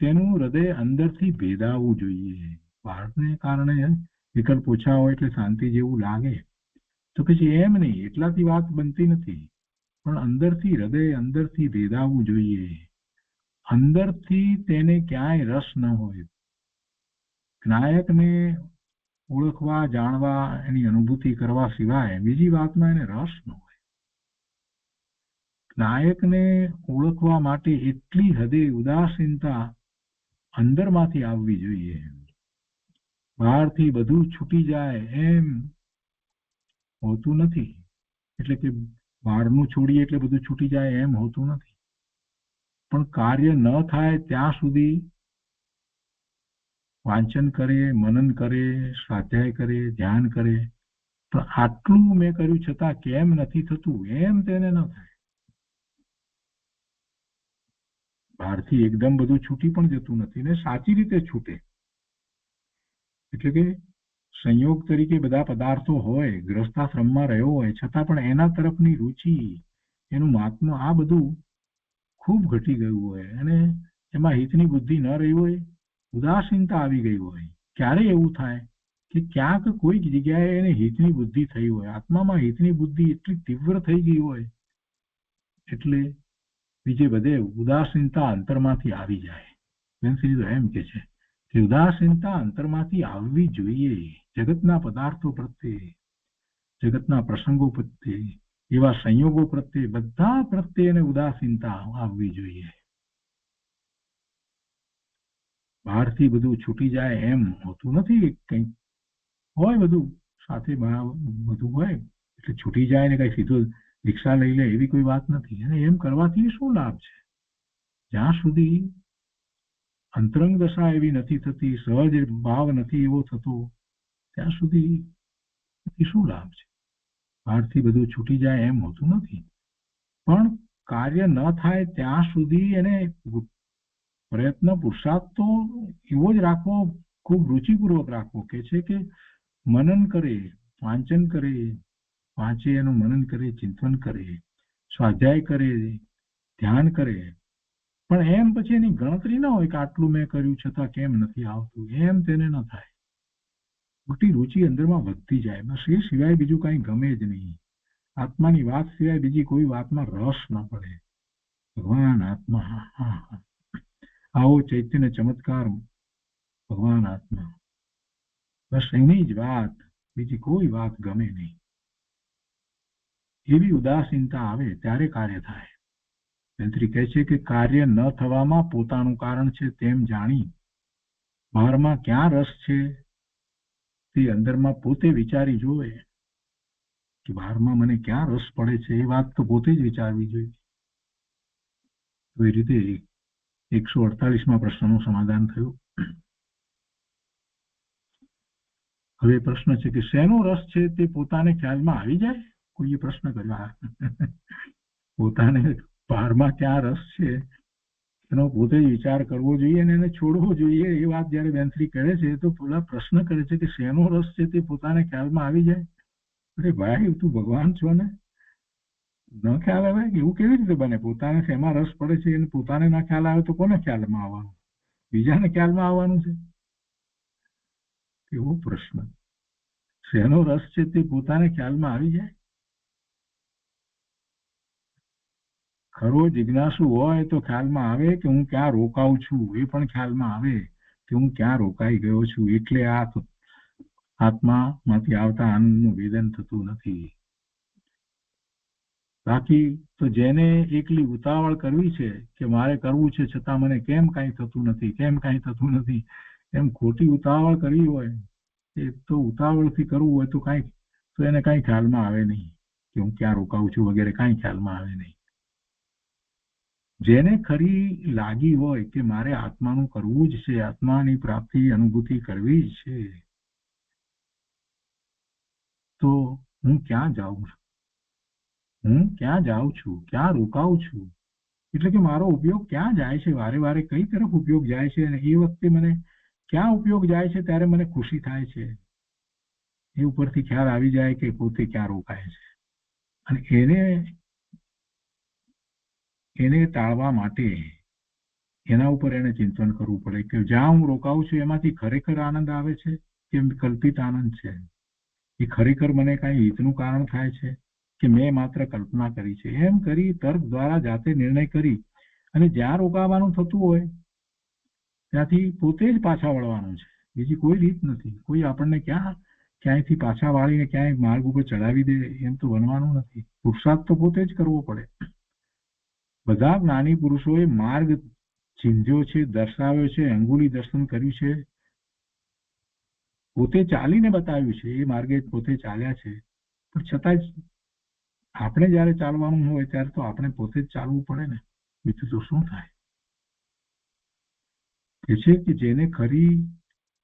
તેનું હૃદય અંદરથી ભેદાવવું જોઈએ. બહારને કારણે વિકલ્પ ઓછા હોય એટલે શાંતિ જેવું લાગે તો પછી એમ નહીં, એટલાથી વાત બનતી નથી. પણ અંદરથી હૃદય અંદરથી ભેદાવવું જોઈએ. અંદરથી તેને ક્યાંય રસ ન હોય. જ્ઞાયકને ઓળખવા, જાણવા, એની અનુભૂતિ કરવા સિવાય બીજી વાતમાં એને રસ ન હોય. જ્ઞાયકને ઓળખવા માટે એટલી હદે ઉદાસીનતા અંદરમાંથી આવવી જોઈએ. બહારથી બધું છૂટી જાય એમ હોતું નથી. એટલે કે બહારનું છોડીએ એટલે બધું છૂટી જાય એમ હોતું નથી. પણ કાર્ય ન થાય ત્યાં સુધી વાંચન કરે, મનન કરે, સ્વાધ્યાય કરે, ધ્યાન કરે, પણ આટલું મેં કર્યું છતાં કેમ નથી થતું એમ તેને ન થાય. બહારથી એકદમ બધું છૂટી પણ જતું નથી ને સાચી રીતે છૂટે. એટલે કે સંયોગ તરીકે બધા પદાર્થો હોય, ગૃહસ્થાશ્રમમાં રહ્યો હોય છતાં પણ એના તરફની રુચિ, એનું મહાત્મ્ય આ બધું ખૂબ ઘટી ગયું હોય અને એમાં હિતની બુદ્ધિ ન રહી હોય, ઉદાસીનતા આવી ગઈ હોય. ક્યારે એવું થાય કે ક્યાંક કોઈક જગ્યાએ એને હિતની બુદ્ધિ થઈ હોય, આત્મામાં હિતની બુદ્ધિ એટલી તીવ્ર થઈ ગઈ હોય એટલે બીજે બધે ઉદાસીનતા અંતરમાંથી આવી જાય. બેનશ્રી તો એમ કે છે કે ઉદાસીનતા અંતરમાંથી આવવી જોઈએ. જગતના પદાર્થો પ્રત્યે, જગતના પ્રસંગો પ્રત્યે, એવા સંયોગો પ્રત્યે, બધા પ્રત્યે એને ઉદાસીનતા આવવી જોઈએ. બહારથી બધું છૂટી જાય એમ હોતું નથી. કંઈક હોય બધું સાથે બધું હોય એટલે છૂટી જાય ને કઈ સીધું દીક્ષા લઈ લે એવી કોઈ વાત નથી. અને એમ કરવાથી શું લાભ છે? જ્યાં સુધી અંતરંગ દશા એવી નથી થતી, સહજ ભાવ નથી એવો થતો, ત્યાં સુધી શું લાભ છે? બહારથી બધું છૂટી જાય એમ હોતું નથી. પણ કાર્ય ન થાય ત્યાં સુધી એને પ્રયત્ન, પુરુષાર્થ તો એવો જ રાખવો, ખૂબ રુચિપૂર્વક રાખવો. કે છે કે મનન કરે, વાંચન કરે, વાંચે એનું મનન કરે, ચિંતન કરે, સ્વાધ્યાય કરે, ધ્યાન કરે, પણ એમ પછી એની ગણતરી ન હોય કે આટલું મેં કર્યું છતાં કેમ નથી આવતું, એમ તેને ન થાય. મોટી રુચિ અંદરમાં વધતી જાય. બસ એ સિવાય બીજું કઈ ગમે જ નહીં. આત્માની વાત સિવાય બીજી કોઈ વાતમાં રસ ન પડે. ભગવાન આત્મા, આવો ચૈતન્ય ચમત્કાર, ભગવાન આત્મા, બસ એની જ વાત, બીજી કોઈ વાત ગમે નહીં. એવી ઉદાસીનતા આવે ત્યારે કાર્ય થાય. તંત્રી કહે છે કે કાર્ય ન થવામાં પોતાનું કારણ છે તેમ જાણી બહારમાં ક્યાં રસ છે તે અંદરમાં પોતે વિચારી જોવે કે બહારમાં મને ક્યાં રસ પડે છે. એ વાત તો પોતે જ વિચારવી જોઈએ. તો એ રીતે 148માં પ્રશ્નનું સમાધાન થયું. હવે પ્રશ્ન છે કે શેનો રસ છે તે પોતાને ખ્યાલમાં આવી જાય? કોઈએ પ્રશ્ન કર્યો. પોતાને બહારમાં ક્યાં રસ છે એનો પોતે જ વિચાર કરવો જોઈએ અને એને છોડવો જોઈએ. એ વાત જયારે બેનશ્રી કરે છે તો પેલા પ્રશ્ન કરે છે કે શેનો રસ છે તે પોતાને ખ્યાલમાં આવી જાય. અરે ભાઈ, તું ભગવાન છો ને, ન ખ્યાલ આવે એવું કેવી રીતે બને? પોતાને શેમાં રસ પડે છે એને પોતાને ના ખ્યાલ આવે તો કોને ખ્યાલમાં આવવાનું? બીજાને ખ્યાલમાં આવવાનું છે? એવો પ્રશ્ન. શેનો રસ છે તે પોતાને ખ્યાલમાં આવી જાય. ખરો જિજ્ઞાસુ હોય તો ખ્યાલમાં આવે કે હું ક્યાં રોકાઉં છું, એ પણ ખ્યાલમાં આવે કે હું ક્યાં રોકાઈ ગયો છું. એટલે આ આત્મામાંથી આવતા આનંદનું વેદન થતું નથી. બાકી તો જેને એકલી ઉતાવળ કરવી છે કે મારે કરવું છે છતાં મને કેમ કાંઈ થતું નથી, કેમ કાંઈ થતું નથી, એમ ખોટી ઉતાવળ કરવી હોય, એ તો ઉતાવળથી કરવું હોય તો એને કાંઈ ખ્યાલમાં આવે નહીં કે હું ક્યાં રોકાઉં છું વગેરે, કાંઈ ખ્યાલમાં આવે નહીં. જેને ખરી લાગી હોય કે મારે આત્માનું કરવું જ છે, આત્માની પ્રાપ્તિ અનુભૂતિ કરવી જ છે, તો હું ક્યાં જાઉં છું, હું ક્યાં જાઉં છું, ક્યાં રોકાઉં છું, એટલે કે મારો ઉપયોગ ક્યાં જાય છે, વારે વારે કઈ તરફ ઉપયોગ જાય છે, અને એ વખતે મને ક્યાં ઉપયોગ જાય છે ત્યારે મને ખુશી થાય છે, એ ઉપરથી ખ્યાલ આવી જાય કે પોતે ક્યાં રોકાય છે. અને એને ટાળવા માટે એના ઉપર એને ચિંતન કરવું પડે કે જ્યાં હું રોકાઉં છું એમાંથી ખરેખર આનંદ આવે છે કે કલ્પિત આનંદ છે, એ ખરેખર મને કાંઈ હિતનું કારણ થાય છે કે મેં માત્ર કલ્પના કરી છે. એમ કરી તર્ક દ્વારા જાતે નિર્ણય કરી અને જ્યાં રોકાવાનું થતું હોય ત્યાંથી પોતે જ પાછા વળવાનું છે, બીજી કોઈ રીત નથી. કોઈ આપણને ક્યાંયથી પાછા વાળીને ક્યાંય માર્ગ ઉપર ચડાવી દે એમ તો બનવાનું નથી. પુરુષાર્થ તો પોતે જ કરવો પડે. બધા જ્ઞાની પુરુષોએ માર્ગ ચિંધ્યો છે, દર્શાવ્યો છે, અંગુલી દર્શન કર્યું છે, પોતે ચાલીને બતાવ્યું છે, એ માર્ગે પોતે ચાલ્યા છે. પણ છતાં જ આપણે જયારે ચાલવાનું હોય ત્યારે તો આપણે પોતે જ ચાલવું પડે ને, બીજું તો શું થાય. એ છે કે જેને ખરી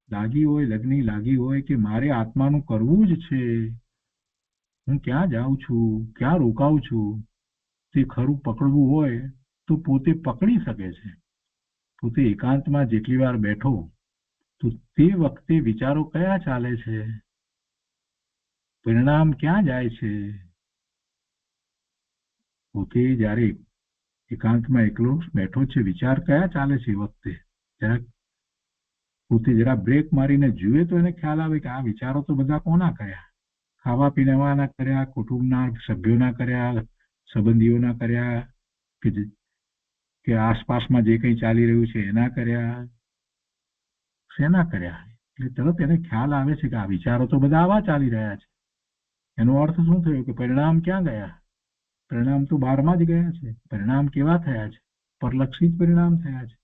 લાગી હોય, લગ્ની લાગી હોય કે મારે આત્માનું કરવું જ છે, હું ક્યાં જાઉં છું, ક્યાં રોકાઉં છું, તે ખરું પકડવું હોય તો પોતે પકડી શકે છે. પોતે એકાંતમાં જેટલી વાર બેઠો તો તે વખતે વિચારો કયા ચાલે છે, પરિણામ ક્યાં જાય છે. પોતે જયારે એકાંતમાં એકલો બેઠો છે, વિચાર કયા ચાલે છે, એ વખતે પોતે જરા બ્રેક મારીને જુએ તો એને ખ્યાલ આવે કે આ વિચારો તો બધા કોના કર્યા, ખાવા પીવાના કર્યા, કુટુંબના સભ્યોના કર્યા, સંબંધીઓના કર્યા, કે આસપાસમાં જે કંઈ ચાલી રહ્યું છે એના કર્યા, શેના કર્યા. એટલે તરત એને ખ્યાલ આવે છે કે આ વિચારો તો બધા આવા ચાલી રહ્યા છે. એનો અર્થ શું થયો કે પરિણામ ક્યાં ગયા? પરિણામ તો બહારમાં જ ગયા છે. પરિણામ કેવા થયા છે? પરલક્ષિત પરિણામ થયા છે.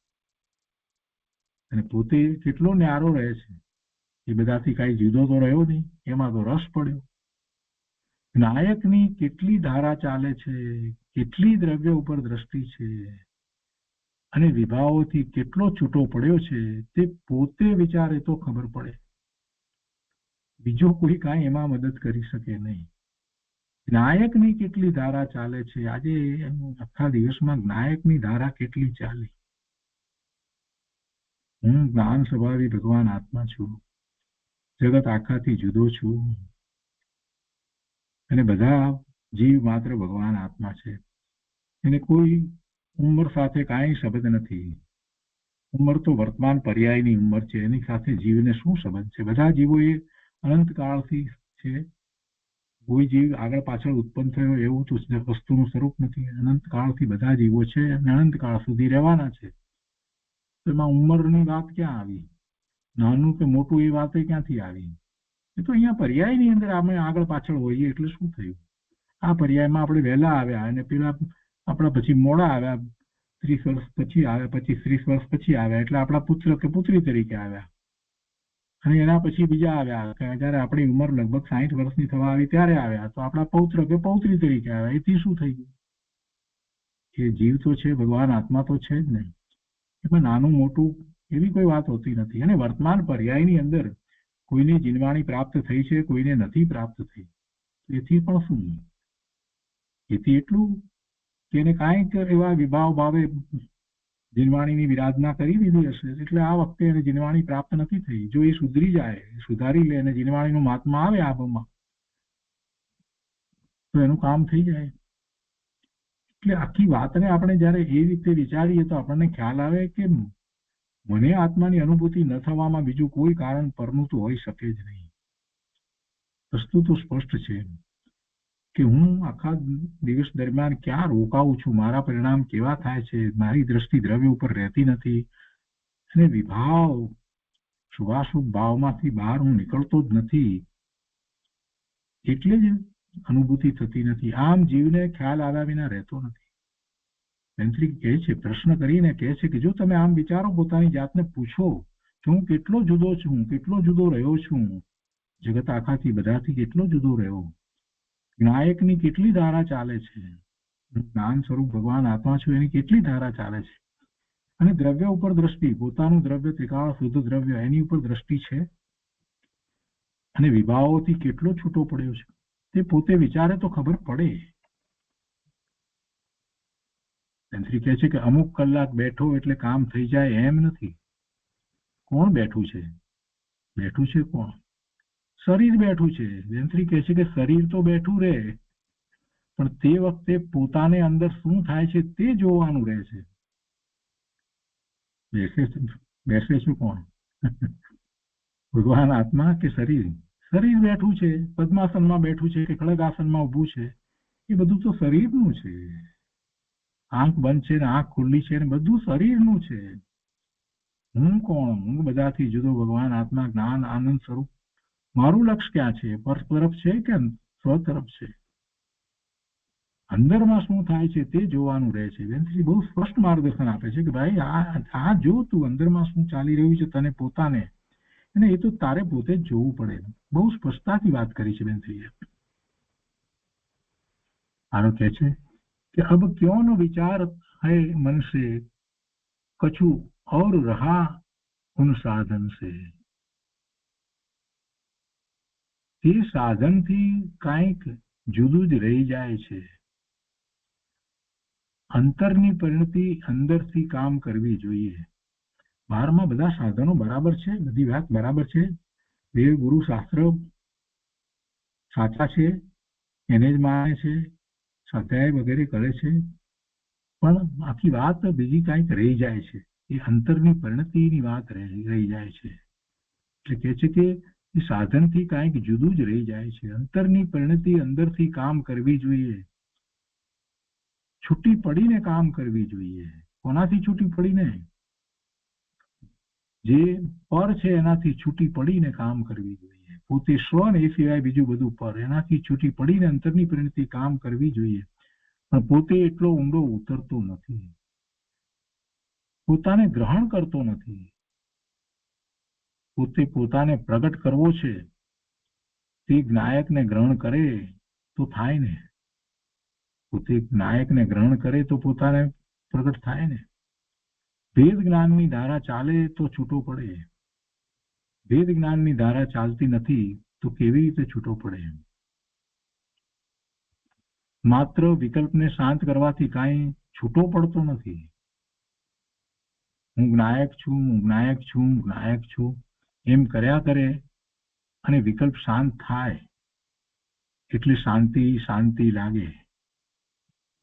અને પોતે કેટલો ન્યારો રહે છે, એ બધાથી કાંઈ જુદો તો રહ્યો નહીં, એમાં તો રસ પડ્યો. નાયકની કેટલી ધારા ચાલે છે, કેટલી દ્રવ્ય ઉપર દ્રષ્ટિ છે, અને વિભાવોથી કેટલો છૂટો પડ્યો છે, તે પોતે વિચારે તો ખબર પડે. બીજો કોઈ કાંઈ એમાં મદદ કરી શકે નહીં. નાયકની કેટલી ધારા ચાલે છે. આજે આખા દિવસમાં નાયકની ધારા કેટલી ચાલી. હું જ્ઞાન સ્વભાવી ભગવાન આત્મા છું, જગત આખાથી જુદો છું, અને બધા જીવ માત્ર ભગવાન આત્મા છે. એને કોઈ ઉંમર સાથે કાંઈ સંબંધ નથી. ઉંમર તો વર્તમાન પર્યાયની ઉંમર છે, એની સાથે જીવને શું સંબંધ છે? બધા જીવો એ અનંતકાળથી છે. કોઈ જીવ આગળ પાછળ ઉત્પન્ન થયો એવું તો વસ્તુનું સ્વરૂપ નથી. અનંતકાળથી બધા જીવો છે અને અનંતકાળ સુધી રહેવાના છે. એમાં ઉંમરની વાત ક્યાં આવી? નાનું કે મોટું એ વાત ક્યાંથી આવી? એ તો અહીંયા પર્યાયની અંદર આપણે આગળ પાછળ હોઈએ એટલે શું થયું? આ પર્યાયમાં આપણે વહેલા આવ્યા અને પેલા આપણા પછી મોડા આવ્યા, 30 વર્ષ પછી આવ્યા, પછી 30 વર્ષ પછી આવ્યા, એટલે આપણા પુત્ર કે પુત્રી તરીકે આવ્યા. અને એના પછી બીજા આવ્યા, જયારે આપણી ઉંમર લગભગ 60 વર્ષની થવા આવી ત્યારે આવ્યા, તો આપણા પૌત્ર કે પૌત્રી તરીકે આવ્યા. એથી શું થઈ ગયું? એ જીવ તો છે, ભગવાન આત્મા તો છે જ નહીં. એમાં નાનું મોટું એવી કોઈ વાત હોતી નથી. અને વર્તમાન પર્યાયની અંદર કોઈને જીનવાણી પ્રાપ્ત થઈ છે, કોઈને નથી પ્રાપ્ત થઈ. એથી પણ શું? એથી એટલું કે એને કાંઈક એવા વિભાવ ભાવે જીનવાણીની વિરાધના કરી દીધી હશે, એટલે આ વખતે એને જીનવાણી પ્રાપ્ત નથી થઈ. જો એ સુધરી જાય, સુધારી લે અને જીનવાણીનું મહાત્મા આવે આબમાં, તો એનું કામ થઈ જાય. એટલે આખી વાતને આપણે જયારે એ રીતે વિચારીએ તો આપણને ખ્યાલ આવે કે મને આત્માની અનુભૂતિ ન થવામાં બીજું કોઈ કારણ પરનું તો હોઈ શકે જ નહીં. વસ્તુ તો સ્પષ્ટ છે કે હું આખા દિવસ દરમિયાન ક્યાં રોકાઉં છું, મારા પરિણામ કેવા થાય છે, મારી દ્રષ્ટિ દ્રવ્ય ઉપર રહેતી નથી, અને વિભાવ શુભાશુભ ભાવમાંથી બહાર હું નીકળતો જ નથી, એટલે જ અનુભૂતિ થતી નથી. આમ જીવને ખ્યાલ આવ્યા વિના રહેતો નથી. તંત્રી કહે છે, પ્રશ્ન કરીને કહે છે કે જો તમે આમ વિચારો, પોતાની જાતને પૂછો કે હું કેટલો જુદો છું, કેટલો જુદો રહ્યો છું, જગત આખાથી બધાથી કેટલો જુદો રહ્યો, નાયકની કેટલી ધારા ચાલે છે, જ્ઞાન સ્વરૂપ ભગવાન આત્મા છું એની કેટલી ધારા ચાલે છે, અને દ્રવ્ય ઉપર દ્રષ્ટિ, પોતાનું દ્રવ્ય ત્રિકાળ શુદ્ધ દ્રવ્ય એની ઉપર દ્રષ્ટિ છે, અને વિભાવોથી કેટલો છૂટો પડ્યો છે તે પોતે વિચારે તો ખબર પડે. તંત્રી કહે છે કે અમુક કલાક બેઠો એટલે કામ થઈ જાય એમ નથી. કોણ બેઠું છે? બેઠું છે કોણ? શરીર બેઠું છે. તંત્રી કહે છે કે શરીર તો બેઠું રહે, પણ તે વખતે પોતાને અંદર શું થાય છે તે જોવાનું રહે છે. બેસે છે કોણ? ભગવાન આત્મા કે શરીર? શરીર બેઠું છે, પદ્માસનમાં બેઠું છે કે ખડગાસનમાં ઊભું છે, એ બધું તો શરીરનું છે. આંખ બંધ છે ને આંખ ખુલ્લી છે ને બધું શરીરનું છે. હું કોણ? હું બધાથી જુદો ભગવાન આત્મા, જ્ઞાન આનંદ સ્વરૂપ. મારું લક્ષ્ય ક્યાં છે? પર તરફ છે કે સ્વ તરફ છે? અંદરમાં શું થાય છે તે જોવાનું રહે છે. વેન્સી બહુ સ્પષ્ટ માર્ગદર્શન આપે છે કે ભાઈ આ જો તું અંદરમાં શું ચાલી રહ્યું છે તને પોતાને, અને એ તો તારે પોતે જ જોવું પડે. બહુ સ્પષ્ટતાથી વાત કરી છે વેન્સીએ. આનો કહે છે कि अब क्यों न विचार है मन से, कछु और रहा उन साधन से. તે સાધનથી કાંઈક જુદું જ રહી જાય છે. અંતરની પરિણતિ અંદરથી કામ કરવી જોઈએ. બહારમાં બધા સાધનો બરાબર છે, બધી વાત બરાબર છે, દેવ ગુરુ શાસ્ત્ર સાચા છે, એને જ માને છે, સ્વાધ્યાય વગેરે કરે છે, પણ આખી વાત બીજી કાંઈક રહી જાય છે. એ અંતરની પરિણતિની વાત રહી જાય છે. એટલે કહે છે કે એ સાધનથી કાંઈક જુદું જ રહી જાય છે. અંતરની પરિણતિ અંદરથી કામ કરવી જોઈએ, છૂટી પડીને કામ કરવી જોઈએ. કોનાથી છૂટી પડીને? જે પર છે એનાથી છૂટી પડીને કામ કરવી જોઈએ. પોતે સ્વ ને એ સિવાય બીજું બધું પર, એનાથી છૂટી પડીને અંતરની પરિણતિ કામ કરવી જોઈએ. પણ પોતે એટલો ઊંડો ઉતરતો નથી, પોતાને ગ્રહણ કરતો નથી. પોતે પોતાને પ્રગટ કરવો છે તે જ્ઞાયકને ગ્રહણ કરે તો થાય ને. પોતે જ્ઞાયકને ગ્રહણ કરે તો પોતાને પ્રગટ થાય ને. વેદ જ્ઞાનની ધારા ચાલે તો છૂટો પડે. વેદ જ્ઞાનની ધારા ચાલતી નથી તો કેવી રીતે છૂટો પડે? માત્ર વિકલ્પને શાંત કરવાથી કાંઈ છૂટો પડતો નથી. હું જ્ઞાયક છું, હું જ્ઞાયક છું, જ્ઞાયક છું એમ કર્યા કરે અને વિકલ્પ શાંત થાય એટલે શાંતિ શાંતિ લાગે.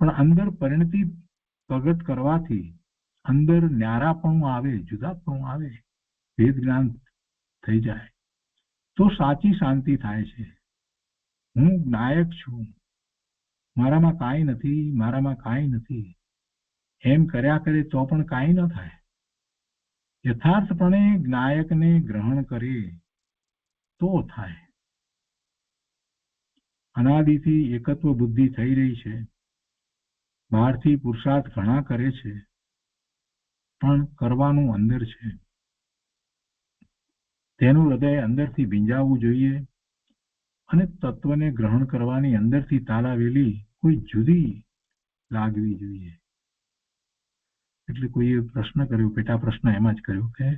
પણ અંદર પરિણતિ પ્રગટ કરવાથી અંદર ન્યારાપણું આવે, જુદાપણું આવે, ભેદ જ્ઞાન થઈ જાય તો સાચી શાંતિ થાય છે. હું જ્ઞાયક છું, મારામાં કાંઈ નથી, મારામાં કાંઈ નથી એમ કર્યા કરે તો પણ કાંઈ ન થાય. યથાર્થપણે જ્ઞાયકને ગ્રહણ કરે તો થાય. અનાદિથી એકત્વ બુદ્ધિ થઈ રહી છે, બહારથી પુરુષાર્થ ઘણા કરે છે, પણ કરવાનું અંદર છે. તેનું હૃદય અંદરથી ભીંજાવવું જોઈએ અને તત્વને ગ્રહણ કરવાની અંદરથી તાલાવેલી કોઈ જુદી લાગવી જોઈએ. એટલે કોઈએ પ્રશ્ન કર્યો, પેટા પ્રશ્ન એમ જ કર્યો કે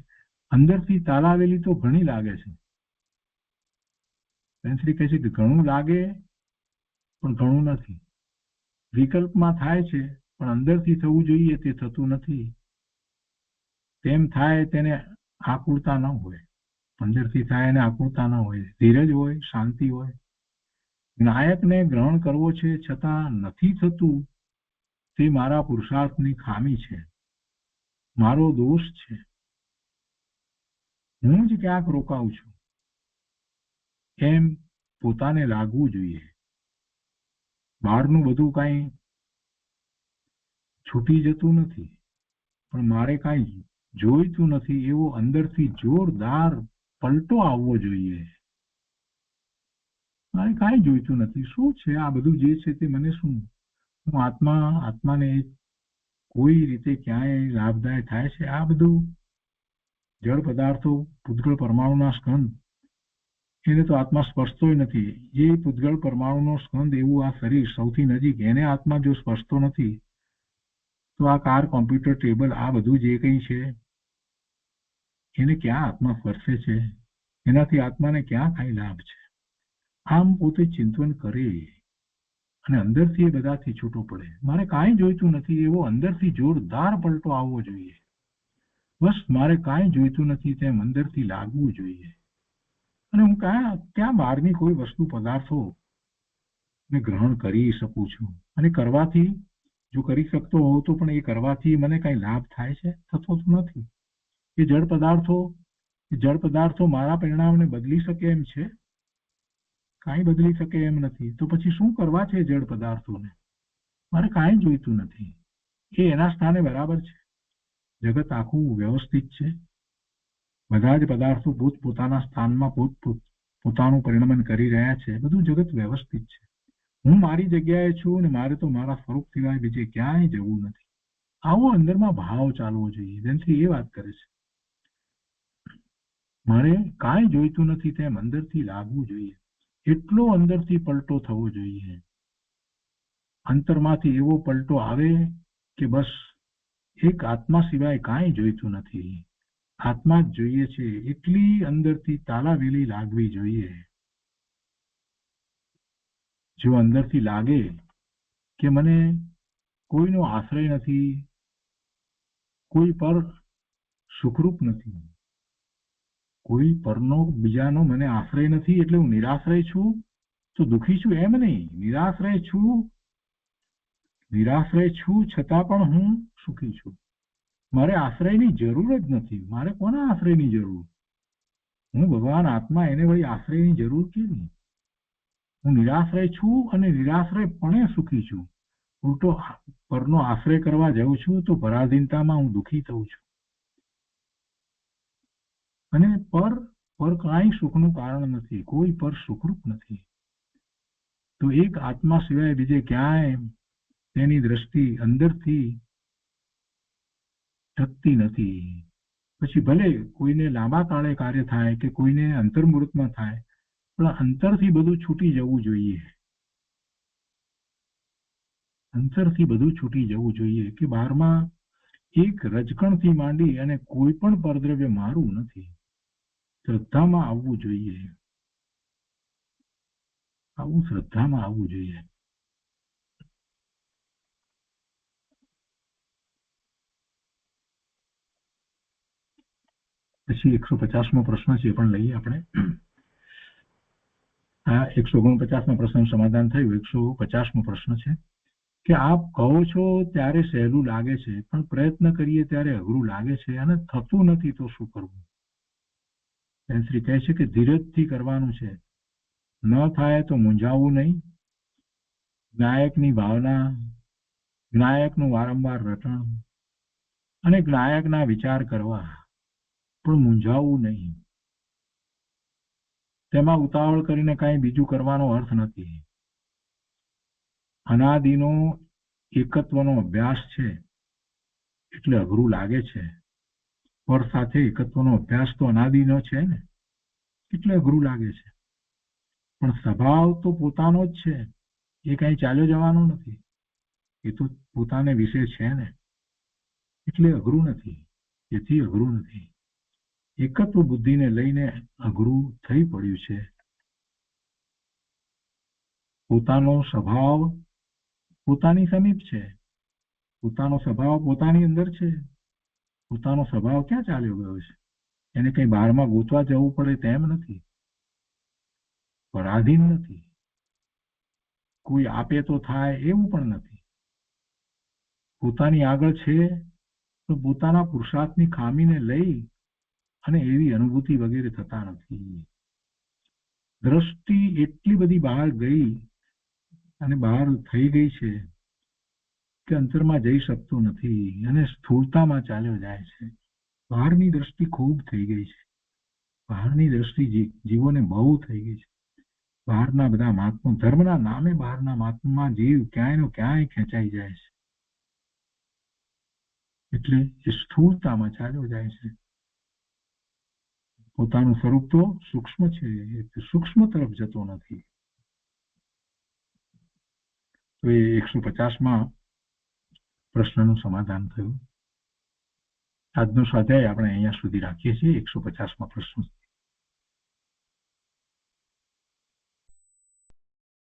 અંદરથી તાલાવેલી તો ઘણી લાગે છે. પેન્સિલ કહે છે કે ઘણું લાગે પણ ઘણું નથી. વિકલ્પમાં થાય છે પણ અંદરથી થવું જોઈએ તે થતું નથી. તેમ થાય તેને આકુળતા ન હોય, અંદરથી થાય એને આકુળતા ન હોય, ધીરજ હોય, શાંતિ હોય. જ્ઞાયકને ગ્રહણ કરવો છે છતાં નથી થતું તે મારા પુરુષાર્થની ખામી છે, મારો દોષ છે. હું જ ક્યાંક રોકાઉં છું એમ પોતાને લાગવું જોઈએ. બહારનું બધું કાંઈ છૂટી જતું નથી, પણ મારે કાંઈ જોઈતું નથી એવો અંદરથી જોરદાર પલટો આવવો જોઈએ. મારે કાંઈ જોઈતું નથી. શું છે આ બધું જે છે તે? મને શું? હું આત્માને કોઈ રીતે ક્યાંય લાભદાયક થાય છે? આ બધું જળ પદાર્થો, પૂતગળ પરમાણુના સ્કંદ, એને તો આત્મા સ્પર્શતો નથી. એ પૂતગળ પરમાણુનો સ્કંદ એવું આ શરીર સૌથી નજીક, એને આત્મા જો સ્પર્શતો નથી તો આ કાર, કોમ્પ્યુટર, ટેબલ, આ બધું જે કંઈ છે એને ક્યાં આત્મા સ્પર્શે છે? એનાથી આત્માને ક્યાં કાંઈ લાભ છે? આમ પોતે ચિંતન કરે અને અંદરથી એ બધાથી છૂટો પડે. મારે કાંઈ જોઈતું નથી એવો અંદરથી જોરદાર પલટો આવવો જોઈએ. બસ મારે કાંઈ જોઈતું નથી તેમ અંદરથી લાગવું જોઈએ. અને હું ક્યાં બહારની કોઈ વસ્તુ, પદાર્થો ને ગ્રહણ કરી શકું છું? અને કરવાથી, જો કરી શકતો હોઉં તો પણ એ કરવાથી મને કાંઈ લાભ થાય છે? થતો તો નથી. એ જળ પદાર્થો મારા પરિણામને બદલી શકે એમ છે? કાંઈ બદલી શકે એમ નથી. તો પછી શું કરવા છે જળ પદાર્થોને? મારે કાંઈ જોઈતું નથી. એ એના સ્થાને બરાબર છે. જગત આખું વ્યવસ્થિત છે. બધા જ પદાર્થો પોતાના સ્થાનમાં પોતાનું પરિણમન કરી રહ્યા છે. બધું જગત વ્યવસ્થિત છે. હું મારી જગ્યાએ છું અને મારે તો મારા સ્વરૂપ સિવાય બીજે ક્યાંય જવું નથી. આવો અંદરમાં ભાવ ચાલવો જોઈએ. જેનાથી એ વાત કરે છે મારે કાંઈ જોઈતું નથી તેમ અંદરથી લાગવું જોઈએ. એટલો અંદરથી પલટો થવો જોઈએ. અંતરમાંથી એવો પલટો આવે કે બસ એક આત્મા સિવાય કાંઈ જોઈતું નથી, આત્મા જ જોઈએ છે. એટલી અંદરથી તાલાવેલી લાગવી જોઈએ. જો અંદરથી લાગે કે મને કોઈનો આશ્રય નથી, કોઈ પર સુખરૂપ નથી, કોઈ પરનો બીજાનો મને આશ્રય નથી, એટલે હું નિરાશ્રય છું તો દુઃખી છું એમ નહીં. નિરાશ્રય છું છતાં પણ હું સુખી છું. મારે આશ્રયની જરૂર જ નથી. મારે કોના આશ્રયની જરૂર? હું ભગવાન આત્મા, એને વળી આશ્રયની જરૂર કેવી? હું નિરાશ્રય છું અને નિરાશ્રયપણે સુખી છું. ઉલટો પરનો આશ્રય કરવા જાઉં છું તો પરાધીનતામાં હું દુઃખી થઉં છું. અને પર કાંઈ સુખનું કારણ નથી. કોઈ પર સુખરૂપ નથી. તો એક આત્મા સિવાય બીજે ક્યાંય તેની દ્રષ્ટિ અંદરથી ટકતી નથી. પછી ભલે કોઈને લાંબા કાળે કાર્ય થાય કે કોઈને અંતર્મુહૂર્તમાં થાય, પણ અંતરથી બધું છૂટી જવું જોઈએ. અંતરથી બધું છૂટી જવું જોઈએ કે બહારમાં એક રજકણથી માંડી અને કોઈ પણ પરદ્રવ્ય મારું નથી. શ્રદ્ધામાં આવવું જોઈએ. શ્રદ્ધામાં આવવું જોઈએ. પછી 150મો પ્રશ્ન છે, એ પણ લઈએ આપણે. આ 149ના પ્રશ્નનું સમાધાન થયું. 150મો પ્રશ્ન છે કે આપ કહો છો ત્યારે સહેલું લાગે છે, પણ પ્રયત્ન કરીએ ત્યારે અઘરું લાગે છે અને થતું નથી, તો શું કરવું? શ્રી કહે છે કે ધીરજથી કરવાનું છે. ન થાય તો મૂંઝાવવું નહીં. જ્ઞાયકની ભાવના, જ્ઞાયકનું વારંવાર રટણ અને જ્ઞાયકના વિચાર કરવા, પણ મૂંઝાવવું નહીં. તેમાં ઉતાવળ કરીને કાંઈ બીજું કરવાનો અર્થ નથી. અનાદિનો એકત્વનો અભ્યાસ છે એટલે અઘરું લાગે છે. પર સાથે એકત્વનો અભ્યાસ તો અનાદિનો છે ને, એટલે અઘરું લાગે છે. પણ સ્વભાવ તો પોતાનો જ છે. એ કાંઈ ચાલ્યો જવાનો નથી. એ તો પોતાને વિશે છે ને, એટલે અઘરું નથી. એથી અઘરું નથી. એકત્વ બુદ્ધિને લઈને અઘરું થઈ પડ્યું છે. પોતાનો સ્વભાવ પોતાની સમીપ છે. પોતાનો સ્વભાવ પોતાની અંદર છે. પોતાનો સ્વભાવ ક્યાં ચાલ્યો ગયો છે? એને કંઈ બહારમાં ગોતવા જવું પડે તેમ નથી. પરાધીન નથી. કોઈ આપે તો થાય એવું પણ નથી. પોતાની આગળ છે તો પોતાના પુરુષાર્થની ખામીને લઈ અને એવી અનુભૂતિ વગેરે થતા નથી. દ્રષ્ટિ એટલી બધી બહાર ગઈ અને બહાર થઈ ગઈ છે કે અંતરમાં જઈ શકતો નથી અને સ્થૂળતામાં ચાલ્યો જાય છે. બહારની દ્રષ્ટિ ખૂબ થઈ ગઈ છે. બહારની દ્રષ્ટિ જીવોને બહુ થઈ ગઈ છે. બહારના બધા મહાત્મા ધર્મના નામે બહારના મહાત્મા જીવ ક્યાંય નો ક્યાંય ખેંચાઈ જાય છે. એટલે એ સ્થૂળતામાં ચાલ્યો જાય છે. પોતાનું સ્વરૂપ તો સૂક્ષ્મ છે, સૂક્ષ્મ તરફ જતો નથી. તો એ 150માં પ્રશ્નનું સમાધાન થયું. આજનો સ્વાધ્યાય આપણે અહીંયા સુધી રાખીએ છીએ. 150માં પ્રશ્ન